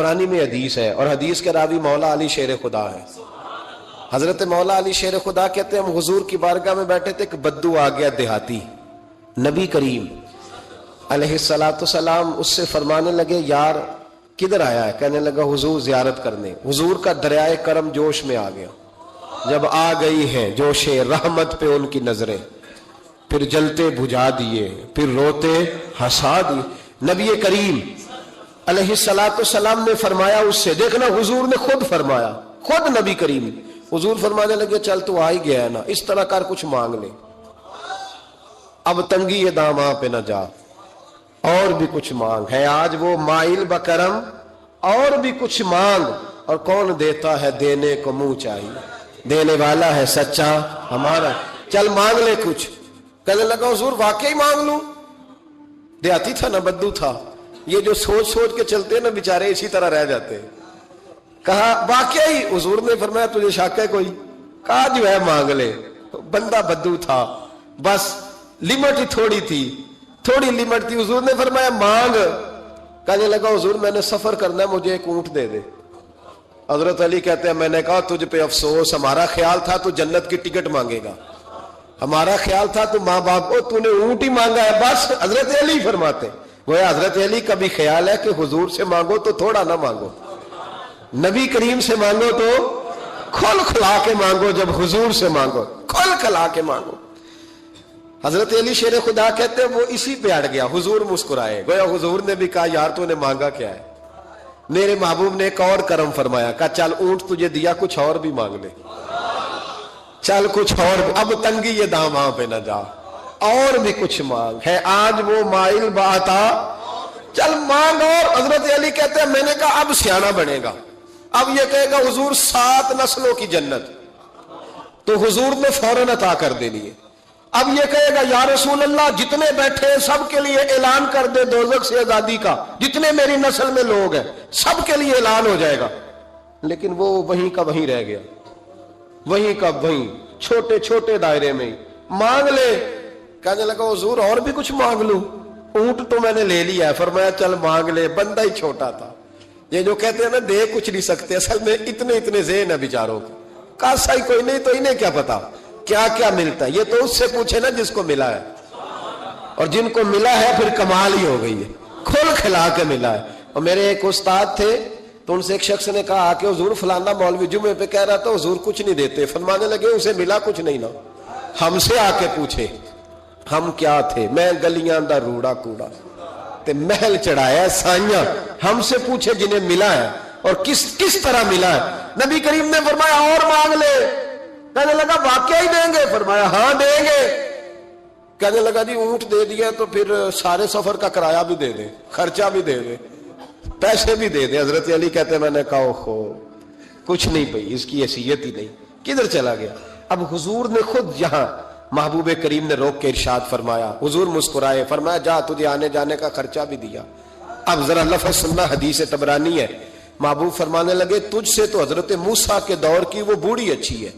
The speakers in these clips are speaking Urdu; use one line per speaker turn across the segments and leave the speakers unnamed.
طبرانی میں حدیث ہے، اور حدیث کے راوی مولا علی شیر خدا ہے۔ حضرت مولا علی شیر خدا کہتے ہیں ہم حضور کی بارگاہ میں بیٹھے تھے کہ بدو آ گیا دیہاتی، نبی کریم علیہ السلام اس سے فرمانے لگے یار کدھر آیا ہے؟ کہنے لگا حضور زیارت کرنے۔ حضور کا دریائے کرم جوش میں آ گیا، جب آ گئی ہیں جوش رحمت پہ ان کی نظریں، پھر جلتے بجھا دیے، پھر روتے ہنسا دیے۔ نبی کریم علیہ السلام نے فرمایا اس سے، دیکھنا حضور نے خود فرمایا، خود نبی کریم حضور فرمانے لگے چل تو آ ہی گیا ہے نا، اس طرح کر کچھ مانگ لے، اب تنگی یہ داماں پہ نہ جا، اور بھی کچھ مانگ ہے آج وہ مائل بکرم، اور بھی کچھ مانگ، اور کون دیتا ہے دینے کو منہ چاہیے، دینے والا ہے سچا ہمارا، چل مانگ لے کچھ۔ کہنے لگا حضور واقعی مانگ لوں؟ دیہاتی تھا نا، بدو تھا، یہ جو سوچ سوچ کے چلتے ہیں نا بیچارے اسی طرح رہ جاتے ہیں۔ کہا واقعی؟ حضور نے فرمایا تجھے شک ہے کوئی؟ کہا جو ہے مانگ لے۔ بندہ بدو تھا، بس لمٹ ہی تھوڑی تھی، تھوڑی لمٹ تھی۔ حضور نے فرمایا مانگ۔ کہنے لگا حضور میں نے سفر کرنا ہے، مجھے ایک اونٹ دے دے۔ حضرت علی کہتے ہیں میں نے کہا تجھ پہ افسوس، ہمارا خیال تھا تو جنت کی ٹکٹ مانگے گا، ہمارا خیال تھا تو ماں باپ کو، تو نے اونٹ ہی مانگا ہے بس۔ حضرت علی فرماتے وہ حضرت علی کا بھی خیال ہے کہ حضور سے مانگو تو تھوڑا نہ مانگو، نبی کریم سے مانگو تو کھل کھلا کے مانگو، جب حضور سے مانگو کھل کھلا کے مانگو۔ حضرت علی شیر خدا کہتے ہیں وہ اسی پہ اڑ گیا، حضور مسکرائے، گویا حضور نے بھی کہا یار تو نے مانگا کیا ہے؟ میرے محبوب نے ایک اور کرم فرمایا، کہا چل اونٹ تجھے دیا، کچھ اور بھی مانگ لے، چل کچھ اور، اب تنگی یہ داماں پہ نہ جا، اور بھی کچھ مانگ ہے آج وہ مائل باتا، چل مانگ۔ اور حضرت علی کہتے ہیں میں نے کہا اب سیانہ بنے گا، اب یہ کہے گا حضور 7 نسلوں کی جنت، تو حضور نے فوراً عطا کر دینی ہے۔ اب یہ کہے گا یا رسول اللہ جتنے بیٹھے سب کے لیے اعلان کر دے دوزخ سے آزادی کا، جتنے میری نسل میں لوگ ہیں سب کے لیے اعلان ہو جائے گا، لیکن وہ وہیں کا وہیں رہ گیا، وہیں کا وہیں، چھوٹے چھوٹے دائرے میں مانگ لے۔ کہنے لگا حضور اور بھی کچھ مانگ لوں؟ اونٹ تو میں نے لے لیا ہے۔ فرمایا چل مانگ لے، بندہ ہی چھوٹا تھا، یہ جو کہتے ہیں نا دے کچھ نہیں سکتے، اصل میں اتنے ذہن ہے بیچاروں کے، کاسا ہی کوئی نہیں، تو انہیں کیا پتا کیا کیا ملتا ہے، یہ تو اس سے پوچھے نا جس کو ملا ہے، اور جن کو ملا ہے پھر کمال ہی ہو گئی ہے، کھل کھلا کے ملا ہے۔ اور میرے ایک استاد تھے تو ان سے ایک شخص نے کہا کہ حضور فلانا مولوی جمعے پہ کہہ رہا تھا حضور کچھ نہیں دیتے، فرمانے لگے اسے ملا کچھ نہیں نا، ہم سے آ کے پوچھے ہم کیا تھے، میں گلیاں دا روڑا کوڑا تے محل چڑھایا سائیاں، ہم سے پوچھے جنہیں ملا ہے اور کس طرح ملا ہے۔ نبی کریم نے فرمایا اور مانگ لے۔ کہنے لگا واقعی دیں گے؟ فرمایا ہاں دیں گے۔ کہنے لگا جی اونٹ دے دیا تو پھر سارے سفر کا کرایہ بھی دے دیں، خرچہ بھی دے دیں، پیسے بھی دے دیں۔ حضرت علی کہتے ہیں میں نے کہا اوہو کچھ نہیں پئی، اس کی حیثیت ہی نہیں، کدھر چلا گیا؟ اب حضور نے خود یہاں محبوب کریم نے روک کے ارشاد فرمایا، حضور مسکرائے، فرمایا جا تجھے آنے جانے کا خرچہ بھی دیا۔ اب ذرا لفظ سننا، حدیث طبرانی ہے، محبوب فرمانے لگے تجھ سے تو حضرت موسیٰ کے دور کی وہ بوڑھی اچھی ہے،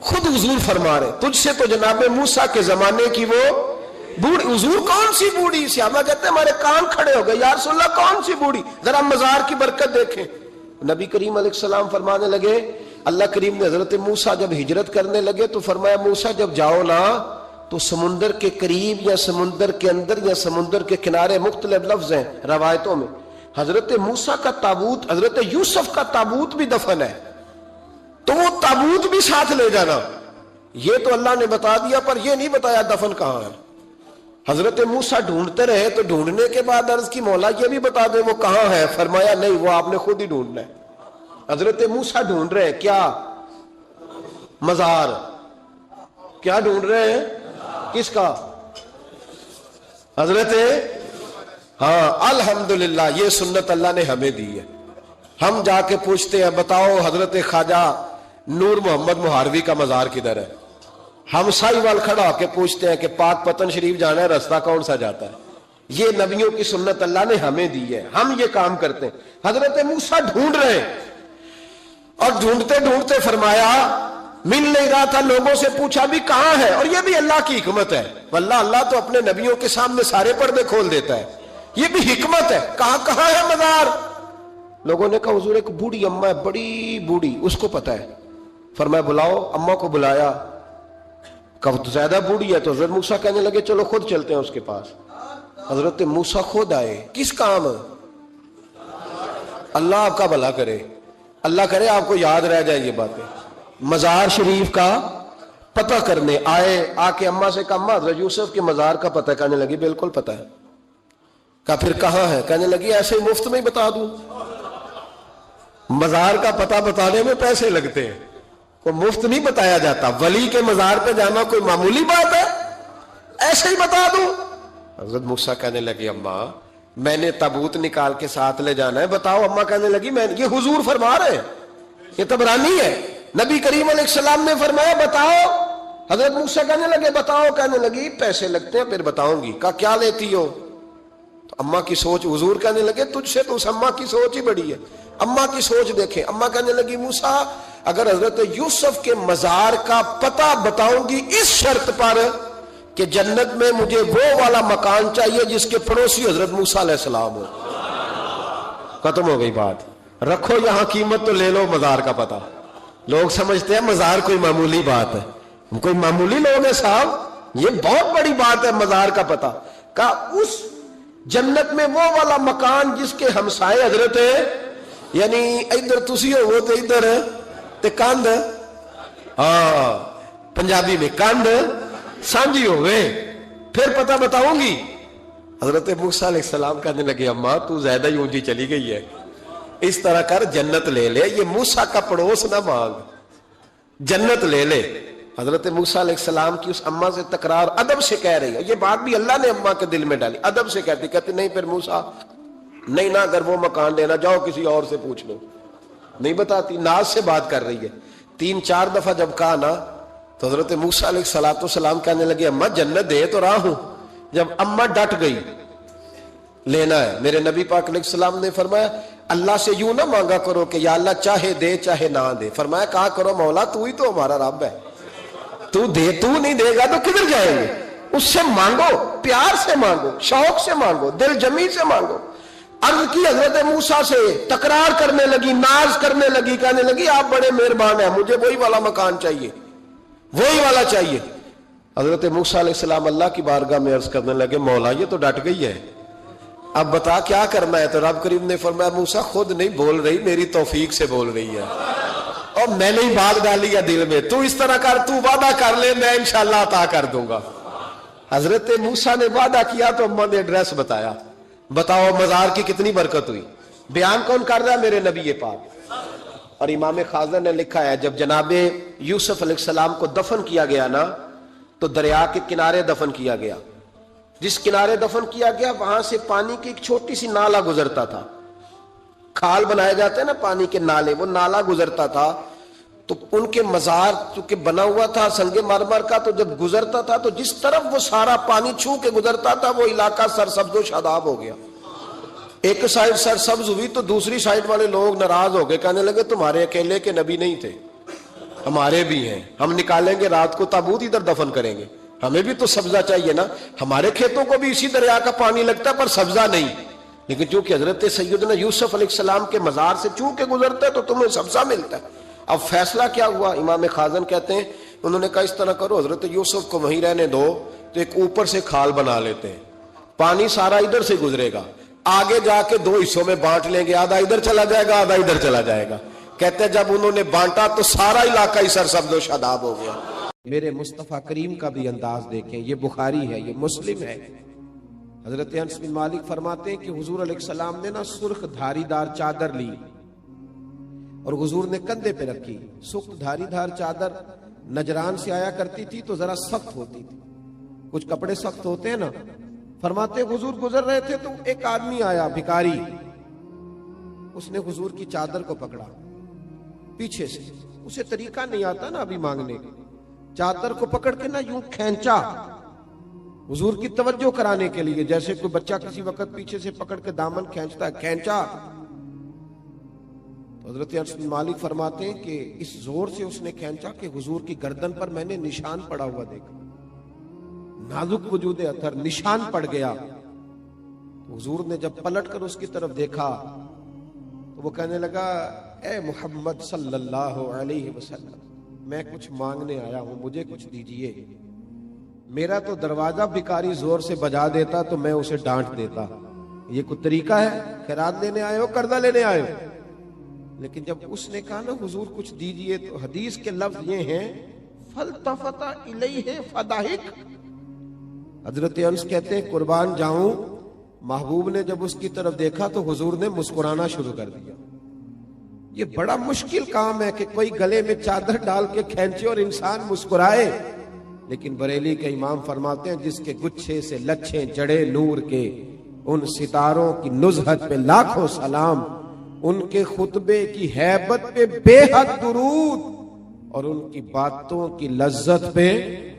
خود حضور فرما رہے تجھ سے تو جناب موسیٰ کے زمانے کی وہ بوڑھی۔ حضور کون سی بوڑھی؟ صحابہ کہتے ہیں ہمارے کان کھڑے ہو گئے، یا رسول اللہ کون سی بوڑھی؟ ذرا مزار کی برکت دیکھیں۔ نبی کریم علیہ السلام فرمانے لگے، اللہ کریم نے حضرت موسیٰ جب ہجرت کرنے لگے تو فرمایا موسیٰ جب جاؤ نا تو سمندر کے قریب یا سمندر کے اندر یا سمندر کے کنارے، مختلف لفظ ہیں روایتوں میں، حضرت موسیٰ کا تابوت، حضرت یوسف کا تابوت بھی دفن ہے، تو وہ تابوت بھی ساتھ لے جانا۔ یہ تو اللہ نے بتا دیا پر یہ نہیں بتایا دفن کہاں ہے۔ حضرت موسیٰ ڈھونڈتے رہے تو ڈھونڈنے کے بعد عرض کی مولا یہ بھی بتا دے وہ کہاں ہے؟ فرمایا نہیں، وہ آپ نے خود ہی ڈھونڈنا ہے۔ حضرت موسیٰ ڈھونڈ رہے ہیں کیا؟ مزار۔ کیا ڈھونڈ رہے ہیں؟ کس کا؟ حضرت، ہاں الحمدللہ یہ سنت اللہ نے ہمیں دی ہے۔ ہم جا کے پوچھتے ہیں بتاؤ حضرت خواجہ نور محمد مہاروی کا مزار کدھر ہے؟ ہم سائی وال کھڑا ہو کے پوچھتے ہیں کہ پاک پتن شریف جانا ہے، راستہ کون سا جاتا ہے؟ یہ نبیوں کی سنت اللہ نے ہمیں دی ہے، ہم یہ کام کرتے ہیں۔ حضرت موسیٰ ڈھونڈ رہے ہیں اور ڈھونڈتے ڈھونڈتے فرمایا مل نہیں رہا تھا، لوگوں سے پوچھا بھی کہاں ہے، اور یہ بھی اللہ کی حکمت ہے، واللہ اللہ تو اپنے نبیوں کے سامنے سارے پردے کھول دیتا ہے، یہ بھی حکمت ہے۔ کہاں ہے مزار؟ لوگوں نے کہا حضور ایک بوڑھی اماں ہے, بڑی بوڑھی, اس کو پتا ہے. فرمایا بلاؤ. اماں کو بلایا, کہا تو زیادہ بوڑھی ہے. تو حضرت موسیٰ کہنے لگے چلو خود چلتے ہیں اس کے پاس. حضرت موسیٰ خود آئے. کس کام؟ اللہ آپ کا بھلا کرے, اللہ کرے آپ کو یاد رہ جائے یہ باتیں. مزار شریف کا پتہ کرنے آئے. آ کے اماں سے کہا اماں حضرت یوسف کے مزار کا پتہ. کہنے لگی بالکل پتہ ہے. کہا پھر کہاں ہے؟ کہنے لگی ایسے ہی مفت میں ہی بتا دوں. مزار کا پتہ بتانے میں پیسے لگتے ہیں, کوئی مفت نہیں بتایا جاتا. ولی کے مزار پہ جانا کوئی معمولی بات ہے؟ ایسے ہی بتا دوں. حضرت موسیٰ کہنے لگی اماں میں نے تابوت نکال کے ساتھ لے جانا ہے, بتاؤ. اماں کہنے لگی میں, یہ حضور فرما رہے ہیں, یہ طبرانی ہے, نبی کریم علیہ السلام نے فرمایا بتاؤ. حضرت موسیٰ کہنے لگے بتاؤ. کہنے لگی پیسے لگتے ہیں پھر بتاؤں گی. کہا کیا لیتی ہو؟ تو اماں کی سوچ. حضور کہنے لگے تجھ سے تو اس اماں کی سوچ ہی بڑی ہے. اماں کی سوچ دیکھیں. اماں کہنے لگی موسیٰ اگر حضرت یوسف کے مزار کا پتہ بتاؤں گی اس شرط پر کہ جنت میں مجھے وہ والا مکان چاہیے جس کے پڑوسی حضرت موسیٰ علیہ السلام ہو. ختم ہو گئی بات. رکھو یہاں قیمت تو لے لو مزار کا پتہ. لوگ سمجھتے ہیں مزار کوئی معمولی بات ہے. کوئی معمولی لوگ ہیں صاحب, یہ بہت بڑی بات ہے مزار کا پتہ. کہا اس جنت میں وہ والا مکان جس کے ہمسائے حضرت ہے, یعنی ادھر تسی ہو وہ تو ادھر تے کاندھ, ہاں پنجابی میں کاندھ سانجی ہوئے, پھر پتہ بتاؤں گی. حضرت موسیٰ علیہ السلام کہنے لگے اماں تو زیادہ ہی اونچی چلی گئی ہے, اس طرح کر جنت لے لے. یہ موسیٰ کا پڑوس نہ مانگ, جنت لے لے. حضرت موسیٰ علیہ السلام کی اس اماں سے تکرار ادب سے کہہ رہی ہے. یہ بات بھی اللہ نے اماں کے دل میں ڈالی, ادب سے کہتی نہیں پھر موسیٰ نہیں نا, اگر وہ مکان لینا جاؤ کسی اور سے پوچھ لو. نہیں بتاتی, ناز سے بات کر رہی ہے. 3-4 دفعہ جب کہا نا تو حضرت موسیٰ علیہ السلام کہنے لگے اماں جنت دے تو رہا ہوں. جب اماں ڈٹ گئی لینا ہے, میرے نبی پاک علیہ السلام نے فرمایا اللہ سے یوں نہ مانگا کرو کہ یا اللہ چاہے دے چاہے نہ دے. فرمایا کہا کرو مولا تو ہی تو ہمارا رب ہے, تو دے, تو نہیں دے گا تو کدھر جائیں گے. اس سے مانگو, پیار سے مانگو, شوق سے مانگو, دل جمی سے مانگو. عرض کی حضرت موسیٰ سے, تکرار کرنے لگی, ناز کرنے لگی, کہنے لگی آپ بڑے مہربان ہیں, مجھے وہی والا مکان چاہیے, وہی والا چاہیے. حضرت موسیٰ علیہ السلام اللہ کی بارگاہ میں عرض کرنے لگے مولا یہ تو ڈٹ گئی ہے, اب بتا کیا کرنا ہے. تو رب کریم نے فرمایا موسیٰ خود نہیں بول رہی, میری توفیق سے بول رہی ہے, اور میں نے ہی بات ڈالی ہے دل میں. تو اس طرح کر, تو وعدہ کر لے, میں انشاءاللہ عطا کر دوں گا. حضرت موسیٰ نے وعدہ کیا تو اماں نے ایڈریس بتایا. بتاؤ مزار کی کتنی برکت ہوئی. بیان کون کر رہا ہے؟ میرے نبی پاک. اور امام خازن نے لکھا ہے جب جناب یوسف علیہ السلام کو دفن کیا گیا نا تو دریا کے کنارے دفن کیا گیا. جس کنارے دفن کیا گیا وہاں سے پانی کی ایک چھوٹی سی نالا گزرتا تھا. کھال بنائے جاتے ہیں نا پانی کے نالے, وہ نالا گزرتا تھا. تو ان کے مزار چونکہ بنا ہوا تھا سنگ مرمر کا, تو جب گزرتا تھا تو جس طرف وہ سارا پانی چھو کے گزرتا تھا وہ علاقہ سرسبز و شاداب ہو گیا. ایک سائیڈ سرسبز ہوئی تو دوسری سائیڈ والے لوگ ناراض ہو گئے, کہنے لگے تمہارے اکیلے کے نبی نہیں تھے, ہمارے بھی ہیں, ہم نکالیں گے رات کو تابوت ادھر دفن کریں گے, ہمیں بھی تو سبزہ چاہیے نا. ہمارے کھیتوں کو بھی اسی دریا کا پانی لگتا ہے پر سبزہ نہیں, لیکن چونکہ حضرت سیدنا یوسف علیہ السلام کے مزار سے چونکہ گزرتا ہے تو تمہیں سبزہ ملتا ہے. اب فیصلہ کیا ہوا؟ امام خازن کہتے ہیں انہوں نے کہا اس طرح کرو حضرت یوسف کو وہیں رہنے دو, تو ایک اوپر سے کھال بنا لیتے ہیں, پانی سارا ادھر سے گزرے گا, آگے جا کے 2 حصوں میں بانٹ لیں گے, آدھا ادھر چلا جائے گا آدھا ادھر چلا جائے گا. کہتے ہیں جب انہوں نے بانٹا تو سارا علاقہ ہی سرسبز و شاداب ہو گیا. میرے مصطفیٰ کریم کا بھی انداز دیکھیں, یہ بخاری ہے, یہ مسلم ہے. حضرت انس بن مالک فرماتے ہیں کہ حضور علیہ السلام نے نا سرخ دھاری دار چادر لی اور حضور نے کندھے پہ رکھی. سرخ دھاری دار چادر نجران سے آیا کرتی تھی تو ذرا سخت ہوتی تھی, کچھ کپڑے سخت ہوتے ہیں نا. فرماتے حضور گزر رہے تھے تو ایک آدمی آیا بھکاری, اس نے حضور کی چادر کو پکڑا پیچھے سے, اسے طریقہ نہیں آتا نا ابھی مانگنے, چادر کو پکڑ کے نا یوں کھینچا حضور کی توجہ کرانے کے لیے, جیسے کوئی بچہ کسی وقت پیچھے سے پکڑ کے دامن کھینچتا ہے, کھینچا. حضرت انس بن مالک فرماتے ہیں کہ اس زور سے اس نے کھینچا کہ حضور کی گردن پر میں نے نشان پڑا ہوا دیکھا, نازک وجود اثر, نشان پڑ گیا. حضور نے جب پلٹ کر اس کی طرف دیکھا تو وہ کہنے لگا اے محمد صلی اللہ علیہ وسلم، میں کچھ مانگنے آیا ہوں، مجھے کچھ دیجئے۔ میرا تو دروازہ بھکاری زور سے بجا دیتا تو میں اسے ڈانٹ دیتا، یہ کوئی طریقہ ہے؟ خیرات لینے آئے ہو، قرضہ لینے آئے ہو؟ لیکن جب اس نے کہا نا حضور کچھ دیجئے، تو حدیث کے لفظ یہ ہیں فَالْتَفَتَ إِلَيْهِ فَضَحِكَ۔ حضرت انس کہتے ہیں قربان جاؤں، محبوب نے جب اس کی طرف دیکھا تو حضور نے مسکرانا شروع کر دیا۔ یہ بڑا مشکل کام ہے کہ کوئی گلے میں چادر ڈال کے کھینچے اور انسان مسکرائے، لیکن بریلی کے امام فرماتے ہیں جس کے گچھے سے لچھیں جڑے نور کے، ان ستاروں کی نزہت پہ لاکھوں سلام، ان کے خطبے کی ہیبت پہ بے حد درود، اور ان کی باتوں کی لذت پہ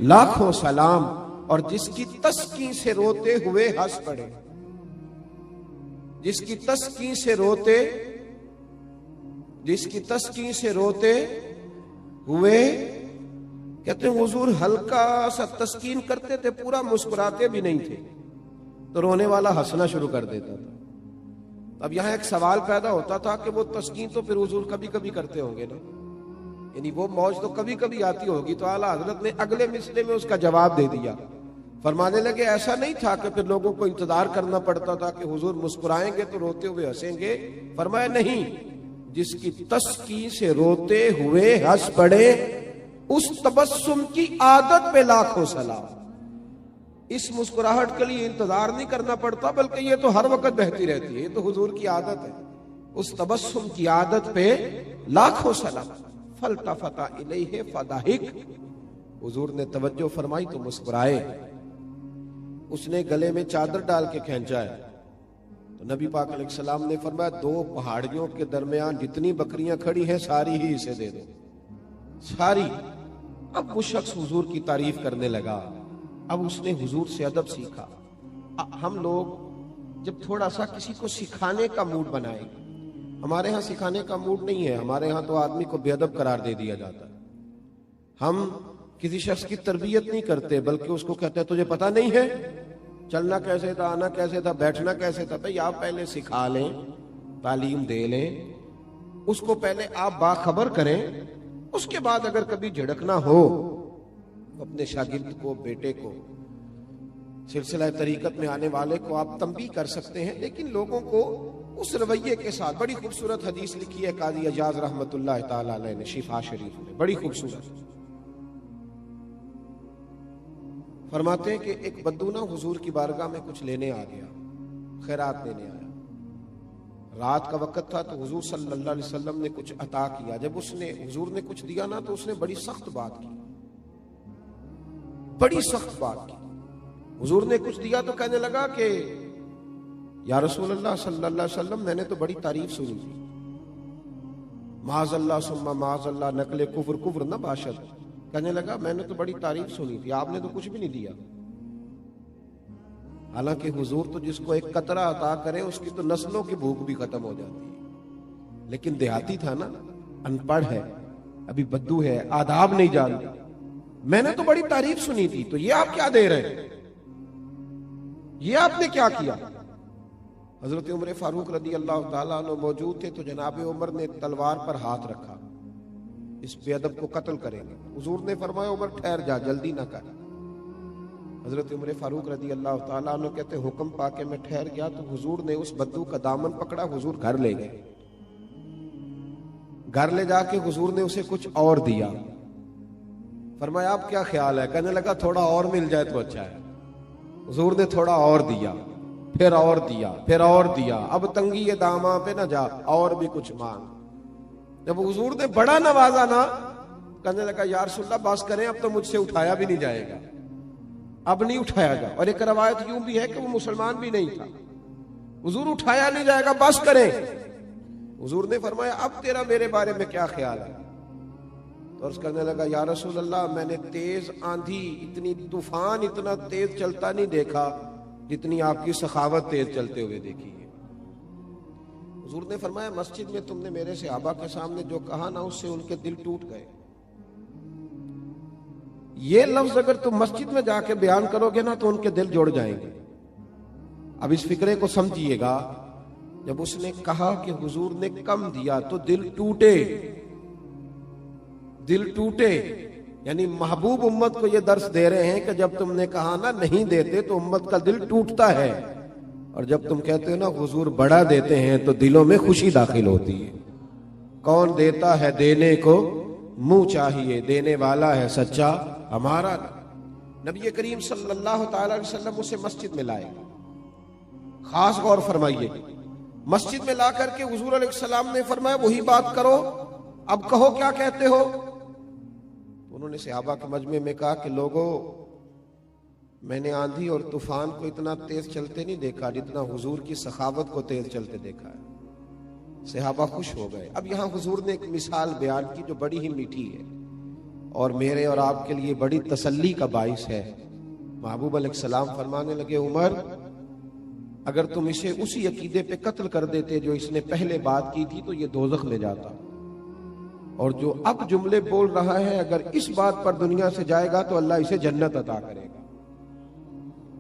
لاکھوں سلام، اور جس کی تسکین سے روتے ہوئے ہنس پڑے، جس کی تسکین سے روتے ہوئے، کہتے ہیں حضور ہلکا سا تسکین کرتے تھے، پورا مسکراتے بھی نہیں تھے، تو رونے والا ہنسنا شروع کر دیتا تھا۔ اب یہاں ایک سوال پیدا ہوتا تھا کہ وہ تسکین تو پھر حضور کبھی کبھی کرتے ہوں گے نا، یعنی وہ موج تو کبھی کبھی آتی ہوگی، تو اعلیٰ حضرت نے اگلے مصرعے میں اس کا جواب دے دیا، فرمانے لگے ایسا نہیں تھا کہ پھر لوگوں کو انتظار کرنا پڑتا تھا کہ حضور مسکرائیں گے تو روتے ہوئے ہنسیں گے، فرمایا نہیں، جس کی تسکین سے روتے ہوئے ہنس پڑے اس تبسم کی عادت پہ لاکھوں سلام۔ اس مسکراہٹ کے لیے انتظار نہیں کرنا پڑتا، بلکہ یہ تو ہر وقت بہتی رہتی ہے، یہ تو حضور کی عادت ہے، اس تبسم کی عادت پہ لاکھوں سلام۔ فَالْتَفَتَ إِلَيْهِ فَضَحِكَ، حضور نے توجہ فرمائی تو مسکرائے۔ اس نے گلے میں چادر ڈال کے کھینچا ہے، تو نبی پاک علیہ السلام نے فرمایا دو پہاڑیوں کے درمیان جتنی بکریاں کھڑی ہیں ساری ہی اسے دے دو، ساری۔ اب وہ شخص حضور کی تعریف کرنے لگا، اب اس نے حضور سے ادب سیکھا۔ ہم لوگ جب تھوڑا سا کسی کو سکھانے کا موڈ بنائیں گے، ہمارے ہاں سکھانے کا موڈ نہیں ہے، ہمارے ہاں تو آدمی کو بے ادب قرار دے دیا جاتا ہے۔ ہم کسی شخص کی تربیت نہیں کرتے، بلکہ اس کو کہتے ہیں تجھے پتہ نہیں ہے چلنا کیسے تھا، آنا کیسے تھا، بیٹھنا کیسے تھا۔ بھئی آپ پہلے سکھا لیں، تعلیم دے لیں، اس کو پہلے آپ باخبر کریں، اس کے بعد اگر کبھی جھڑکنا ہو اپنے شاگرد کو، بیٹے کو، سلسلہ طریقت میں آنے والے کو آپ تنبیہ کر سکتے ہیں، لیکن لوگوں کو اس رویے کے ساتھ۔ بڑی خوبصورت حدیث لکھی ہے قاضی اجاز رحمت اللہ تعالی علیہ نے شفا شریف میں، بڑی خوبصورت۔ فرماتے ہیں کہ ایک بدو نا حضور کی بارگاہ میں کچھ لینے آ گیا، خیرات لینے آیا، رات کا وقت تھا، تو حضور صلی اللہ علیہ وسلم نے کچھ عطا کیا۔ جب حضور نے کچھ دیا نا تو اس نے بڑی سخت بات کی، بڑی سخت بات کی۔ حضور نے کچھ دیا تو کہنے لگا کہ یا رسول اللہ صلی اللہ علیہ وسلم میں نے تو بڑی تعریف سنی تھی، معاذ اللہ ثم معاذ اللہ نقل کفر کفر نہ باشد، کہنے لگا میں نے تو بڑی تعریف سنی تھی، آپ نے تو کچھ بھی نہیں دیا۔ حالانکہ حضور تو جس کو ایک قطرہ عطا کرے اس کی تو نسلوں کی بھوک بھی ختم ہو جاتی ہے، لیکن دیہاتی تھا نا، ان پڑھ ہے، ابھی بدو ہے، آداب نہیں جانتا، میں نے تو بڑی تعریف سنی تھی، تو یہ آپ کیا دے رہے ہیں، یہ آپ نے کیا کیا؟ حضرت عمر فاروق رضی اللہ تعالیٰ عنہ موجود تھے، تو جناب عمر نے تلوار پر ہاتھ رکھا، اس بے ادب کو قتل کریں گے۔ حضور نے فرمایا عمر ٹھہر جا، جلدی نہ کر۔ حضرت عمر فاروق رضی اللہ تعالیٰ عنہ کہتے حکم پا کے میں ٹھہر گیا، تو حضور نے اس بدو کا دامن پکڑا، حضور گھر لے گئے۔ گھر لے جا کے حضور نے اسے کچھ اور دیا، فرمایا آپ کیا خیال ہے؟ کہنے لگا تھوڑا اور مل جائے تو اچھا ہے۔ حضور نے تھوڑا اور دیا، پھر اور دیا، پھر اور دیا، اب تنگی داماں پہ نہ جا، اور بھی کچھ مانگ۔ جب حضور نے بڑا نوازا نا، کہنے لگا یا رسول اللہ بس کریں، اب تو مجھ سے اٹھایا بھی نہیں جائے گا، اب نہیں اٹھایا جا۔ اور ایک روایت یوں بھی ہے کہ وہ مسلمان بھی نہیں تھا، حضور اٹھایا نہیں جائے گا، بس کریں۔ حضور نے فرمایا اب تیرا میرے بارے میں کیا خیال ہے؟ تو عرض کرنے لگا یا رسول اللہ میں نے تیز آندھی، اتنی طوفان اتنا تیز چلتا نہیں دیکھا جتنی آپ کی سخاوت تیز چلتے ہوئے دیکھی ہے۔ حضور نے فرمایا مسجد میں تم نے میرے صحابہ کے سامنے جو کہا نا، اس سے ان کے دل ٹوٹ گئے۔ یہ لفظ اگر تم مسجد میں جا کے بیان کرو گے نا تو ان کے دل جوڑ جائیں گے۔ اب اس فکرے کو سمجھیے گا جب اس نے کہا کہ حضور نے کم دیا تو دل ٹوٹے، دل ٹوٹے، یعنی محبوب امت کو یہ درس دے رہے ہیں کہ جب تم نے کہا نا نہیں دیتے تو امت کا دل ٹوٹتا ہے، اور جب تم کہتے ہو نا حضور بڑا دیتے ہیں تو دلوں میں خوشی داخل ہوتی ہے۔ کون دیتا ہے دینے کو منہ چاہیے، دینے والا ہے سچا ہمارا۔ نبی کریم صلی اللہ تعالی علیہ وسلم اسے مسجد میں لائے، خاص غور فرمائیے، مسجد میں لا کر کے حضور علیہ السلام نے فرمایا وہی بات کرو، اب کہو کیا کہتے ہو۔ انہوں نے صحابہ کے مجمع میں کہا کہ لوگوں، میں نے آندھی اور طوفان کو اتنا تیز چلتے نہیں دیکھا جتنا حضور کی سخاوت کو تیز چلتے دیکھا ہے۔ صحابہ خوش ہو گئے۔ اب یہاں حضور نے ایک مثال بیان کی جو بڑی ہی میٹھی ہے اور میرے اور آپ کے لیے بڑی تسلی کا باعث ہے۔ محبوب علیہ السلام فرمانے لگے عمر، اگر تم اسے اسی عقیدے پہ قتل کر دیتے جو اس نے پہلے بات کی تھی تو یہ دوزخ میں جاتا، اور جو اب جملے بول رہا ہے اگر اس بات پر دنیا سے جائے گا تو اللہ اسے جنت عطا کرے گا۔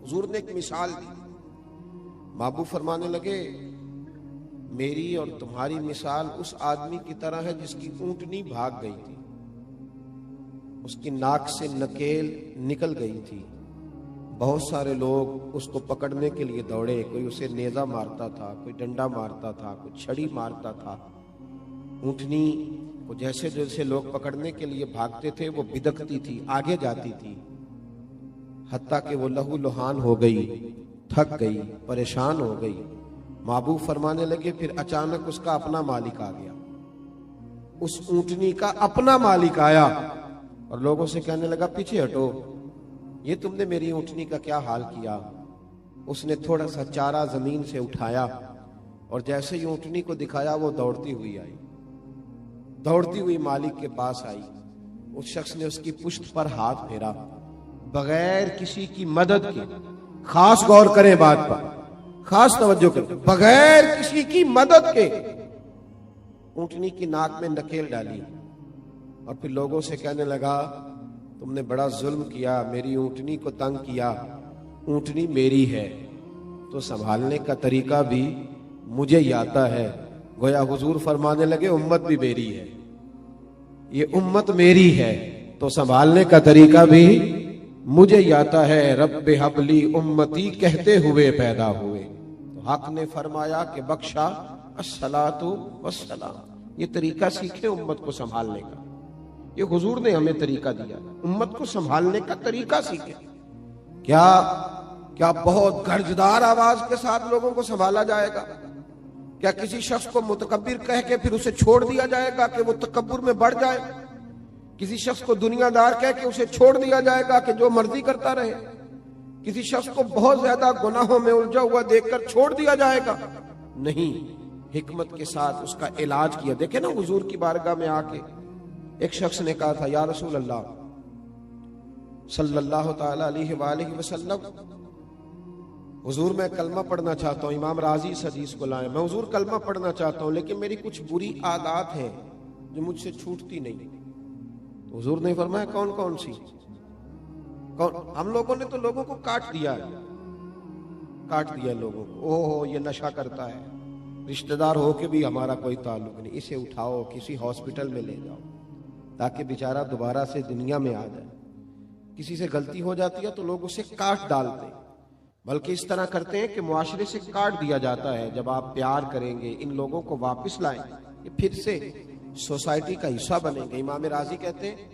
حضور نے ایک مثال دی۔ محبوب فرمانے لگے میری اور تمہاری مثال اس آدمی کی طرح ہے جس کی اونٹنی بھاگ گئی تھی، اس کی ناک سے نکیل نکل گئی تھی، بہت سارے لوگ اس کو پکڑنے کے لیے دوڑے، کوئی اسے نیزہ مارتا تھا، کوئی ڈنڈا مارتا تھا، کوئی چھڑی مارتا تھا۔ اونٹنی کو جیسے جیسے لوگ پکڑنے کے لیے بھاگتے تھے وہ بدکتی تھی، آگے جاتی تھی، حتیٰ کہ وہ لہو لہان ہو گئی، تھک گئی، پریشان ہو گئی۔ محبوب فرمانے لگے پھر اچانک اس کا اپنا مالک آ گیا، اس اونٹنی کا اپنا مالک آیا اور لوگوں سے کہنے لگا پیچھے ہٹو، یہ تم نے میری اونٹنی کا کیا حال کیا۔ اس نے تھوڑا سا چارہ زمین سے اٹھایا اور جیسے ہی اونٹنی کو دکھایا وہ دوڑتی ہوئی آئی، دوڑتی ہوئی مالک کے پاس آئی۔ اس شخص نے اس کی پشت پر ہاتھ پھیرا بغیر کسی کی مدد کے، خاص غور کریں بات پر، خاص توجہ کریں، بغیر کسی کی مدد کے اونٹنی کی ناک میں نکیل ڈالی اور پھر لوگوں سے کہنے لگا تم نے بڑا ظلم کیا، میری اونٹنی کو تنگ کیا، اونٹنی میری ہے تو سنبھالنے کا طریقہ بھی مجھے ہی آتا ہے۔ گویا حضور فرمانے لگے امت بھی میری ہے، یہ امت میری ہے تو سنبھالنے کا طریقہ بھی مجھے ہی آتا ہے۔ رب حبلی امتی کہتے ہوئے پیدا ہوئے تو حق نے فرمایا کہ بخشا الصلاۃ والسلام۔ یہ طریقہ سیکھے امت کو سنبھالنے کا، یہ حضور نے ہمیں طریقہ دیا، امت کو سنبھالنے کا طریقہ سیکھے۔ کیا بہت گرجدار آواز کے ساتھ لوگوں کو سنبھالا جائے گا؟ کیا کسی شخص کو متکبر کہہ کے پھر اسے چھوڑ دیا جائے گا کہ وہ تکبر میں بڑھ جائے؟ کسی شخص کو دنیا دار کہہ کے اسے چھوڑ دیا جائے گا کہ جو مرضی کرتا رہے؟ کسی شخص کو بہت زیادہ گناہوں میں الجھا ہوا دیکھ کر چھوڑ دیا جائے گا؟ نہیں، حکمت کے ساتھ اس کا علاج کیا۔ دیکھیں نا حضور کی بارگاہ میں آ کے ایک شخص نے کہا تھا یا رسول اللہ صلی اللہ تعالی علیہ وآلہ وسلم، حضور میں کلمہ پڑھنا چاہتا ہوں، امام راضی اس حدیث کو لائیں، میں حضور کلمہ پڑھنا چاہتا ہوں لیکن میری کچھ بری عادات ہیں جو مجھ سے چھوٹتی نہیں۔ تو حضور نے فرمایا کون کون سی؟ ہم لوگوں نے تو لوگوں کو کاٹ دیا لوگوں کو، اوہ یہ نشہ کرتا ہے، رشتہ دار ہو کے بھی ہمارا کوئی تعلق نہیں، اسے اٹھاؤ کسی ہاسپٹل میں لے جاؤ تاکہ بیچارہ دوبارہ سے دنیا میں آ جائے۔ کسی سے غلطی ہو جاتی ہے تو لوگ اسے کاٹ ڈالتے، بلکہ اس طرح کرتے ہیں کہ معاشرے سے کاٹ دیا جاتا ہے۔ جب آپ پیار کریں گے، ان لوگوں کو واپس لائیں، یہ پھر سے سوسائٹی کا حصہ بنیں گے۔ امام راضی کہتے ہیں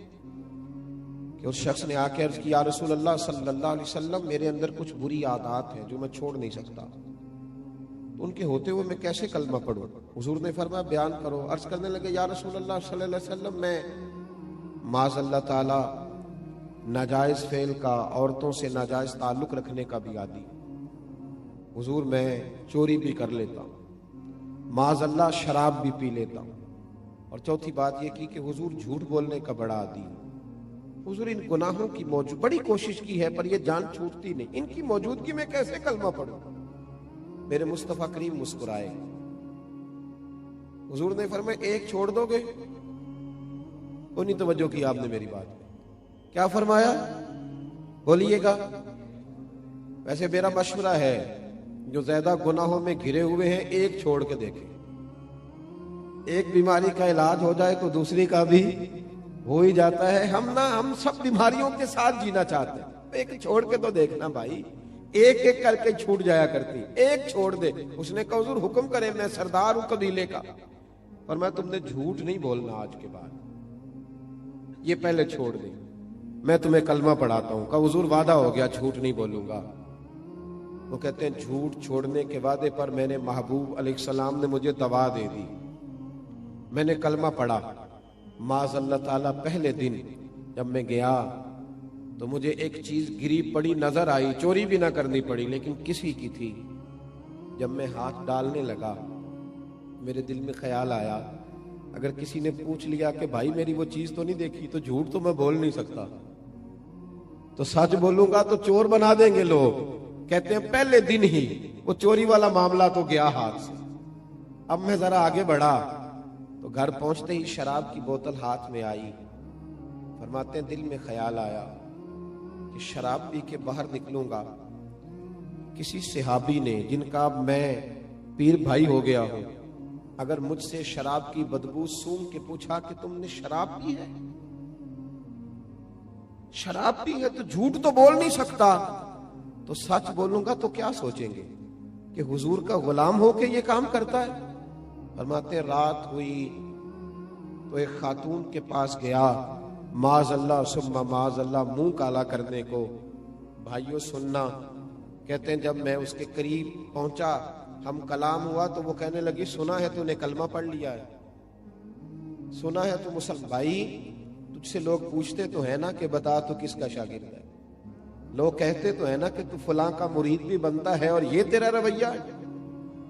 کہ اس شخص نے آ کے عرض کی یا رسول اللہ صلی اللہ علیہ وسلم، میرے اندر کچھ بری عادات ہیں جو میں چھوڑ نہیں سکتا، تو ان کے ہوتے ہوئے میں کیسے کلمہ پڑھوں؟ حضور نے فرمایا بیان کرو۔ عرض کرنے لگے یا رسول اللہ صلی اللہ علیہ وسلم، میں معاذ اللہ تعالی ناجائز فعل کا، عورتوں سے ناجائز تعلق رکھنے کا بھی عادی، حضور میں چوری بھی کر لیتا ہوں، معاذ اللہ شراب بھی پی لیتا ہوں، اور چوتھی بات یہ کی کہ حضور جھوٹ بولنے کا بڑا عادی۔ حضور ان گناہوں کی بڑی کوشش کی ہے پر یہ جان چھوٹتی نہیں، ان کی موجودگی میں کیسے کلمہ پڑھوں؟ میرے مصطفیٰ کریم مسکرائے، حضور نے فرمایا ایک چھوڑ دو گے؟ انہیں توجہ کی آپ نے میری بات، کیا فرمایا؟ بولیے گا۔ ویسے میرا مشورہ ہے
جو زیادہ گناہوں میں گھرے ہوئے ہیں ایک چھوڑ کے دیکھیں. ایک بیماری کا علاج ہو جائے تو دوسری کا بھی ہو ہی جاتا ہے. ہم سب بیماریوں کے ساتھ جینا چاہتے ہیں. ایک چھوڑ کے تو دیکھنا بھائی. ایک ایک کر کے چھوٹ جایا کرتی, ایک چھوڑ دے. اس نے کہا حضور حکم کرے, میں سردار ہوں قبیلے کا, اور میں تم نے جھوٹ نہیں بولنا آج کے بعد, یہ پہلے چھوڑ دے, میں تمہیں کلمہ پڑھاتا ہوں. کہا حضور وعدہ ہو گیا جھوٹ نہیں بولوں گا. وہ کہتے ہیں جھوٹ چھوڑنے کے وعدے پر میں نے محبوب علیہ السلام نے مجھے دوا دے دی. میں نے کلمہ پڑھا, معاذ اللہ تعالیٰ پہلے دن جب میں گیا تو مجھے ایک چیز گری پڑی نظر آئی, چوری بھی نہ کرنی پڑی لیکن کسی کی تھی. جب میں ہاتھ ڈالنے لگا میرے دل میں خیال آیا, اگر کسی نے پوچھ لیا کہ بھائی میری وہ چیز تو نہیں دیکھی, تو جھوٹ تو میں بول نہیں سکتا, تو سچ بولوں گا تو چور بنا دیں گے لوگ. کہتے ہیں پہلے دن ہی وہ چوری والا معاملہ تو گیا ہاتھ سے. اب میں ذرا آگے بڑھا تو گھر پہنچتے ہی شراب کی بوتل ہاتھ میں آئی. فرماتے ہیں دل میں خیال آیا کہ شراب پی کے باہر نکلوں گا, کسی صحابی نے جن کا میں پیر بھائی ہو گیا ہوں, اگر مجھ سے شراب کی بدبو سونگھ کے پوچھا کہ تم نے شراب پی ہے, شراب پی ہے, تو جھوٹ تو بول نہیں سکتا, تو سچ بولوں گا تو کیا سوچیں گے کہ حضور کا غلام ہو کے یہ کام کرتا ہے. فرماتے ہیں رات ہوئی تو ایک خاتون کے پاس گیا, معاذ اللہ ثم معاذ اللہ منہ کالا کرنے کو. بھائیوں سننا, کہتے ہیں جب میں اس کے قریب پہنچا, ہم کلام ہوا تو وہ کہنے لگی سنا ہے تو نے کلمہ پڑھ لیا ہے, سنا ہے تو مسلمان. بھائی تجھ سے لوگ پوچھتے تو ہے نا کہ بتا تو کس کا شاگرد ہے, لوگ کہتے تو ہے نا کہ تو فلاں کا مرید بھی بنتا ہے اور یہ تیرا رویہ ہے,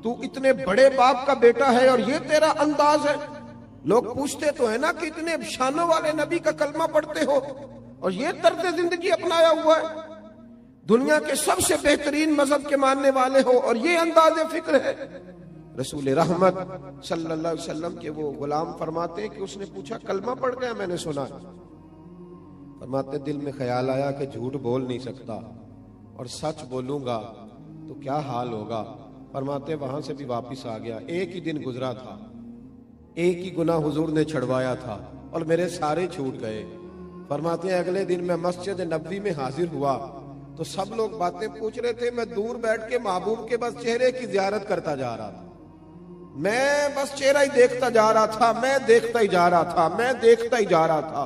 تو اتنے بڑے باپ کا بیٹا ہے اور یہ تیرا انداز ہے. لوگ پوچھتے تو ہے نا کہ اتنے شانوں والے نبی کا کلمہ پڑھتے ہو اور یہ طرز زندگی اپنایا ہوا ہے, دنیا کے سب سے بہترین مذہب کے ماننے والے ہو اور یہ انداز فکر ہے. رسول رحمت صلی اللہ علیہ وسلم کے وہ غلام فرماتے ہیں کہ اس نے پوچھا کلمہ پڑھ گیا, میں نے سنا. فرماتے دل میں خیال آیا کہ جھوٹ بول نہیں سکتا اور سچ بولوں گا تو کیا حال ہوگا. فرماتے وہاں سے بھی واپس آ گیا, ایک ہی دن گزرا تھا, ایک ہی گناہ حضور نے چھڑوایا تھا اور میرے سارے چھوٹ گئے. فرماتے ہیں اگلے دن میں مسجد نبوی میں حاضر ہوا تو سب لوگ باتیں پوچھ رہے تھے, میں دور بیٹھ کے محبوب کے بس چہرے کی زیارت کرتا جا رہا تھا, میں بس چہرہ ہی دیکھتا جا رہا تھا, میں دیکھتا ہی جا رہا تھا, میں دیکھتا ہی جا رہا تھا,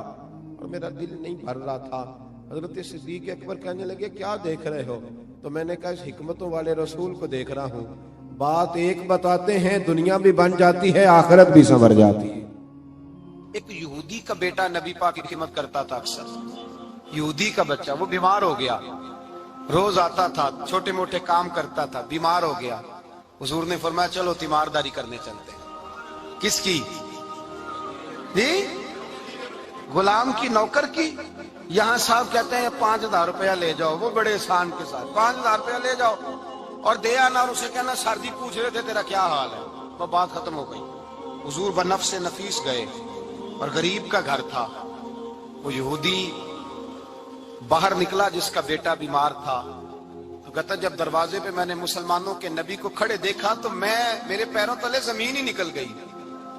اور میرا دل نہیں بھر رہا تھا. حضرت صدیق اکبر کہنے لگے کیا دیکھ رہے ہو؟ تو میں نے کہا اس حکمتوں والے رسول کو دیکھ رہا ہوں. بات ایک بتاتے ہیں, دنیا بھی بن جاتی ہے, آخرت بھی سنور جاتی ہے.
ایک یہودی کا بیٹا نبی پاک کی خدمت کرتا تھا اکثر. یہودی کا بچہ, وہ بیمار ہو گیا, روز آتا تھا, چھوٹے موٹے کام کرتا تھا, بیمار ہو گیا. حضور نے فرمایا چلو تیمارداری کرنے چلتے ہیں. کس کی؟ جی غلام کی, نوکر کی. یہاں صاحب کہتے ہیں 5,000 روپیہ لے جاؤ, وہ بڑے احسان کے ساتھ 5,000 روپیہ لے جاؤ اور دے آنا, اور اسے کہنا سردی پوچھ رہے تھے تیرا کیا حال ہے, وہ بات ختم ہو گئی. حضور بنفس نفیس گئے اور غریب کا گھر تھا. وہ یہودی باہر نکلا جس کا بیٹا بیمار تھا, تو کہتا جب دروازے پہ میں نے مسلمانوں کے نبی کو کھڑے دیکھا تو میرے پیروں تلے زمین ہی نکل گئی.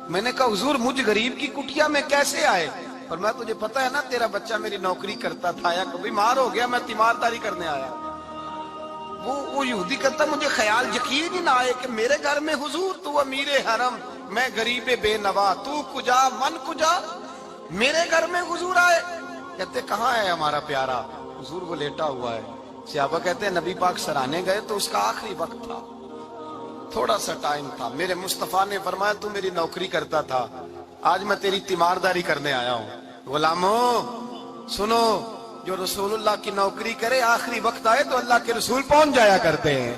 میں نے کہا حضور مجھ غریب کی کٹیا میں کیسے آئے؟ اور میں تجھے پتا ہے نا تیرا بچہ میری نوکری کرتا تھا, یا بیمار ہو گیا, میں تیمارداری کرنے آیا. وہ یہودی کہتا مجھے خیال یقین ہی نہ آئے کہ میرے گھر میں حضور, تو امیر حرم, میں غریب بے نوا, تو کجا من کجا, میرے گھر میں حضور آئے. کہتے کہاں ہے ہمارا پیارا؟ حضور وہ لیٹا ہوا ہے. صحابہ کہتے ہیں نبی پاک سرانے گئے تو اس کا آخری وقت تھا, تھوڑا سا ٹائم تھا. میرے مصطفیٰ نے فرمایا تو میری نوکری کرتا تھا, آج میں تیری تیمارداری کرنے آیا ہوں. غلاموں سنو, جو رسول اللہ کی نوکری کرے آخری وقت آئے تو اللہ کے رسول پہنچ جایا کرتے ہیں,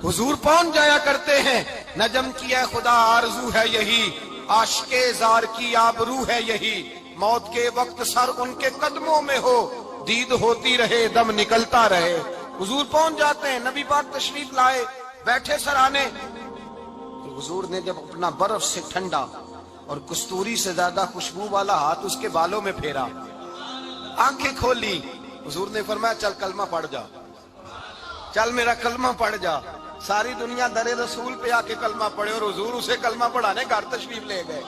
حضور پہنچ جایا کرتے ہیں. نجم کی ہے خدا آرزو ہے یہی, عاشق زار کی آبرو ہے یہی, موت کے وقت سر ان کے قدموں میں ہو, دید ہوتی رہے دم نکلتا رہے. حضور پہنچ جاتے ہیں. نبی پاک تشریف لائے, بیٹھے سرانے. تو حضور نے جب اپنا برف سے ٹھنڈا اور کستوری سے زیادہ خوشبو والا ہاتھ اس کے بالوں میں پھیرا, آنکھیں کھولی, حضور نے فرمایا چل کلمہ پڑھ جا, چل میرا کلمہ پڑھ جا. ساری دنیا در رسول پہ آ کے کلمہ پڑھے اور حضور اسے کلمہ پڑھانے گھر تشریف لے گئے.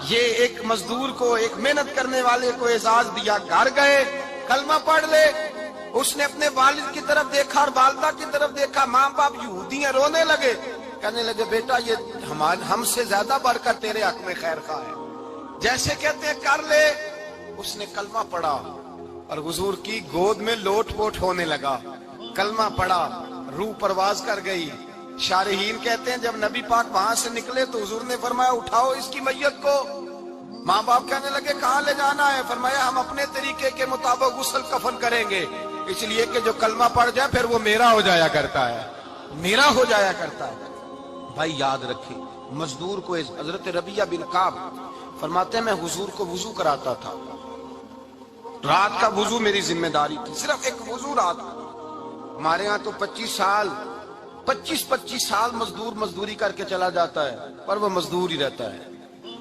یہ ایک مزدور کو، ایک محنت کرنے والے کو اعزاز دیا. گھر گئے، کلمہ پڑھ لے. اس نے اپنے والد کی طرف دیکھا اور والدہ کی طرف دیکھا. ماں باپ یہودی ہیں، رونے لگے. کہنے لگے بیٹا یہ ہم سے زیادہ بڑھ کر تیرے حق میں خیر خواہ ہے، جیسے کہتے ہیں کر لے. اس نے کلمہ پڑھا اور حضور کی گود میں لوٹ پوٹ ہونے لگا. کلمہ پڑھا، روح پرواز کر گئی. شارحین کہتے ہیں جب نبی پاک وہاں سے نکلے تو حضور نے فرمایا اٹھاؤ اس کی میت کو. ماں باپ کہنے لگے کہاں لے جانا ہے؟ فرمایا ہم اپنے طریقے کے مطابق غسل کفن کریں گے، اس لیے کہ جو کلمہ پڑھ جائے پھر وہ میرا ہو جایا کرتا ہے، میرا ہو جایا کرتا ہے. بھائی یاد رکھیں، مزدور کو حضرت ربیہ بن کعب فرماتے ہیں میں حضور کو وضو کراتا تھا. رات کا وضو میری ذمہ داری تھی، صرف ایک وضو رات. ہمارے ہاں تو 25 سال مزدور مزدوری کر کے چلا جاتا ہے، پر وہ مزدور ہی رہتا ہے.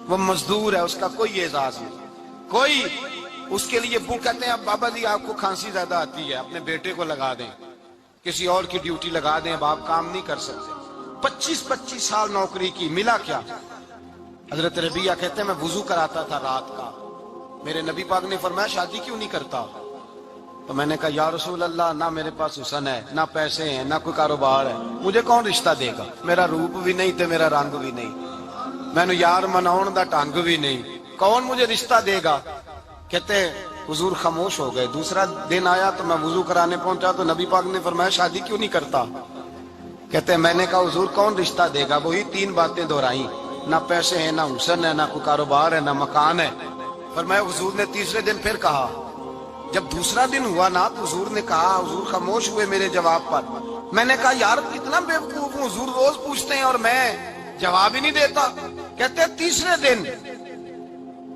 وہ مزدور ہے، اس کا کوئی اعزاز نہیں. کوئی اس کے لیے وہ کہتے ہیں اب بابا جی آپ کو کھانسی زیادہ آتی ہے، اپنے بیٹے کو لگا دیں، کسی اور کی ڈیوٹی لگا دیں، اب آپ کام نہیں کر سکتے. 25 سال نوکری کی، ملا کیا؟ حضرت ربیہ کہتے ہیں میں وضو کراتا تھا رات کا. میرے نبی پاک نے فرمایا شادی کیوں نہیں کرتا؟ تو میں نے کہا یا رسول اللہ نہ میرے پاس حسن ہے، نہ پیسے ہیں، نہ کوئی کاروبار ہے، مجھے کون رشتہ دے گا؟ میرا روپ بھی نہیں تے میرا رنگ بھی نہیں، میں نے یار مناؤن دا ٹانگ بھی نہیں، کون مجھے رشتہ دے گا؟ کہتے حضور خاموش ہو گئے. دوسرا دن آیا تو میں وضو کرانے پہنچا تو نبی پاک نے فرمایا شادی کیوں نہیں کرتا؟ کہتے ہیں میں نے کہا حضور کون رشتہ دے گا؟ وہی 3 باتیں دہرائیں، نہ پیسے ہیں، نہ حسن ہے، نہ کوئی کاروبار ہے، نہ مکان ہے. فرمایا حضور نے تیسرے دن پھر کہا. جب دوسرا دن ہوا نا تو حضور نے کہا، حضور خاموش ہوئے میرے جواب پر. میں نے کہا یار کتنا بیوقوف ہوں، حضور روز پوچھتے ہیں اور میں جواب ہی نہیں دیتا. کہتے ہیں تیسرے دن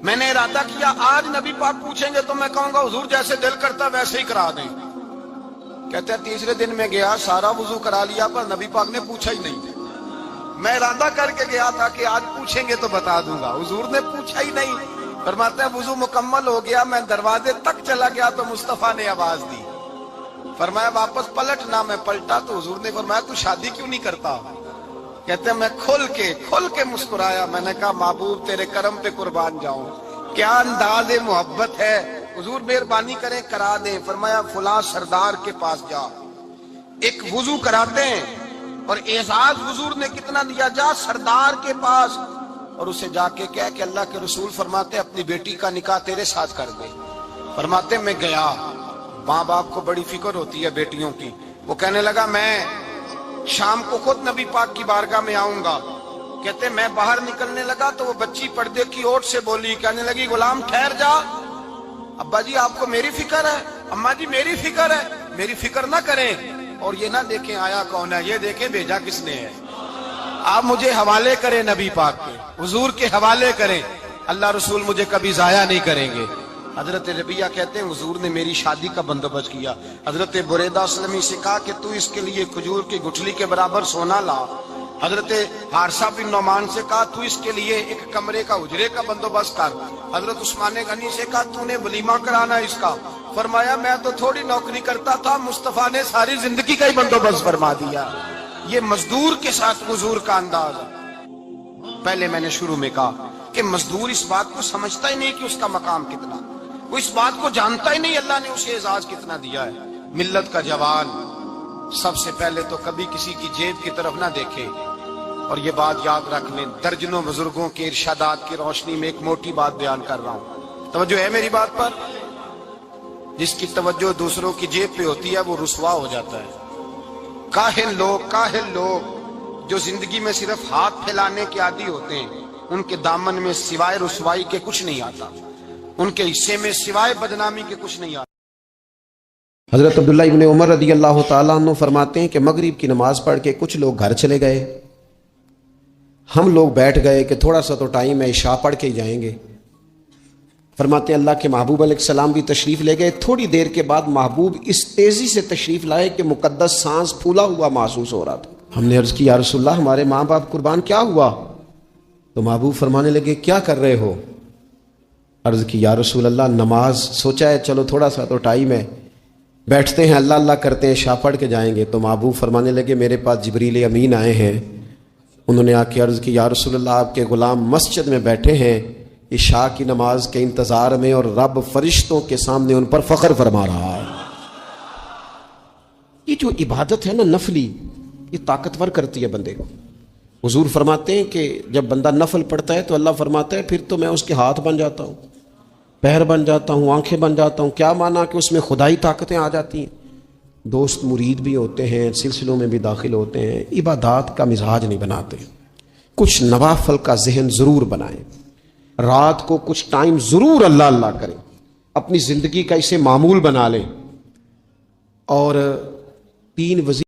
میں نے ارادہ کیا آج نبی پاک پوچھیں گے تو میں کہوں گا حضور جیسے دل کرتا ویسے ہی کرا دیں. کہتے ہیں تیسرے دن میں گیا، سارا وضو کرا لیا پر نبی پاک نے پوچھا ہی نہیں. میں ارادہ کر کے گیا تھا کہ آج پوچھیں گے تو بتا دوں گا، حضور نے پوچھا ہی نہیں. فرماتے ہیں وضو مکمل ہو گیا، میں دروازے تک چلا گیا تو مصطفیٰ نے آواز دی. فرمایا واپس پلٹ نہ. میں پلٹا تو حضور نے فرمایا تو شادی کیوں نہیں کرتا؟ کہتے ہیں میں کھل کے مسکرایا. میں نے کہا محبوب تیرے کرم پہ قربان جاؤں، کیا انداز محبت ہے، حضور مہربانی کریں کرا دیں. فرمایا فلاں سردار کے پاس جا، ایک وضو کراتے ہیں. اور اعزاز حضور نے کتنا دیا، جا سردار کے پاس اور اسے جا کے کہہ کہ اللہ کے رسول فرماتے اپنی بیٹی کا نکاح تیرے ساتھ کر دے. فرماتے میں گیا. ماں باپ کو بڑی فکر ہوتی ہے بیٹیوں کی. وہ کہنے لگا میں شام کو خود نبی پاک کی بارگاہ میں آؤں گا. کہتے میں باہر نکلنے لگا تو وہ بچی پردے کی اوٹ سے بولی، کہنے لگی غلام ٹھہر جا، ابا جی آپ کو میری فکر ہے، اماں جی میری فکر ہے، میری فکر نہ کریں اور یہ نہ دیکھیں آیا کون ہے، یہ دیکھیں بھیجا کس نے ہے. آپ مجھے حوالے کریں نبی پاک کے، حضور کے حوالے کریں، اللہ رسول مجھے کبھی ضائع نہیں کریں گے. حضرت ربیہ کہتے ہیں حضور نے میری شادی کا بندوبست کیا. حضرت بریدہ اسلمی سے کہا کہ تو اس کے لیے کھجور کی گٹھلی کے برابر سونا لا. حضرت حارثہ بن نعمان سے کہا تو اس کے لیے ایک کمرے کا حجرے کا بندوبست کر. حضرت عثمان غنی سے کہا تو نے ولیمہ کرانا اس کا. فرمایا میں تو تھوڑی نوکری کرتا تھا، مصطفیٰ نے ساری زندگی کا ہی بندوبست فرما دیا. یہ مزدور کے ساتھ حضور کا انداز ہے. پہلے میں نے شروع میں کہا کہ مزدور اس بات کو سمجھتا ہی نہیں کہ اس کا مقام کتنا، وہ اس بات کو جانتا ہی نہیں اللہ نے اسے اعزاز کتنا دیا ہے. ملت کا جوان سب سے پہلے تو کبھی کسی کی جیب کی طرف نہ دیکھے. اور یہ بات یاد رکھ لیں، درجنوں بزرگوں کے ارشادات کی روشنی میں ایک موٹی بات بیان کر رہا ہوں. توجہ ہے میری بات پر؟ جس کی توجہ دوسروں کی جیب پہ ہوتی ہے وہ رسوا ہو جاتا ہے. کاہل لوگ جو زندگی میں صرف ہاتھ پھیلانے کے عادی ہوتے ہیں، ان کے دامن میں سوائے رسوائی کے کچھ نہیں آتا، ان کے حصے میں سوائے بدنامی کے کچھ نہیں آتا.
حضرت عبداللہ ابن عمر رضی اللہ تعالیٰ عنہ فرماتے ہیں کہ مغرب کی نماز پڑھ کے کچھ لوگ گھر چلے گئے. ہم لوگ بیٹھ گئے کہ تھوڑا سا تو ٹائم ہے، عشاء پڑھ کے ہی جائیں گے. فرماتے ہیں اللہ کے محبوب علیہ السلام بھی تشریف لے گئے. تھوڑی دیر کے بعد محبوب اس تیزی سے تشریف لائے کہ مقدس سانس پھولا ہوا محسوس ہو رہا تھا. ہم نے عرض کی یا رسول اللہ ہمارے ماں باپ قربان، کیا ہوا؟ تو محبوب فرمانے لگے کیا کر رہے ہو؟ عرض کی یا رسول اللہ نماز، سوچا ہے چلو تھوڑا سا تو ٹائم ہے
بیٹھتے ہیں اللہ اللہ کرتے ہیں، عشاء پڑھ کے جائیں گے تو محبوب فرمانے لگے میرے پاس جبریل امین آئے ہیں، انہوں نے آ کے عرض کی یا رسول اللہ آپ کے غلام مسجد میں بیٹھے ہیں عشاء کی نماز کے انتظار میں، اور رب فرشتوں کے سامنے ان پر فخر فرما رہا ہے۔ یہ جو عبادت ہے نا نفلی، یہ طاقتور کرتی ہے بندے کو۔ حضور فرماتے ہیں کہ جب بندہ نفل پڑھتا ہے تو اللہ فرماتا ہے پھر تو میں اس کے ہاتھ بن جاتا ہوں، پیر بن جاتا ہوں، آنکھیں بن جاتا ہوں۔ کیا مانا کہ اس میں خدائی طاقتیں آ جاتی ہیں، دوست مرید بھی ہوتے ہیں، سلسلوں میں بھی داخل ہوتے ہیں۔ عبادات کا مزاج نہیں بناتے، کچھ نوافل کا ذہن ضرور بنائیں، رات کو کچھ ٹائم ضرور اللہ اللہ کریں، اپنی زندگی کا اسے معمول بنا لیں، اور 3 وظیفے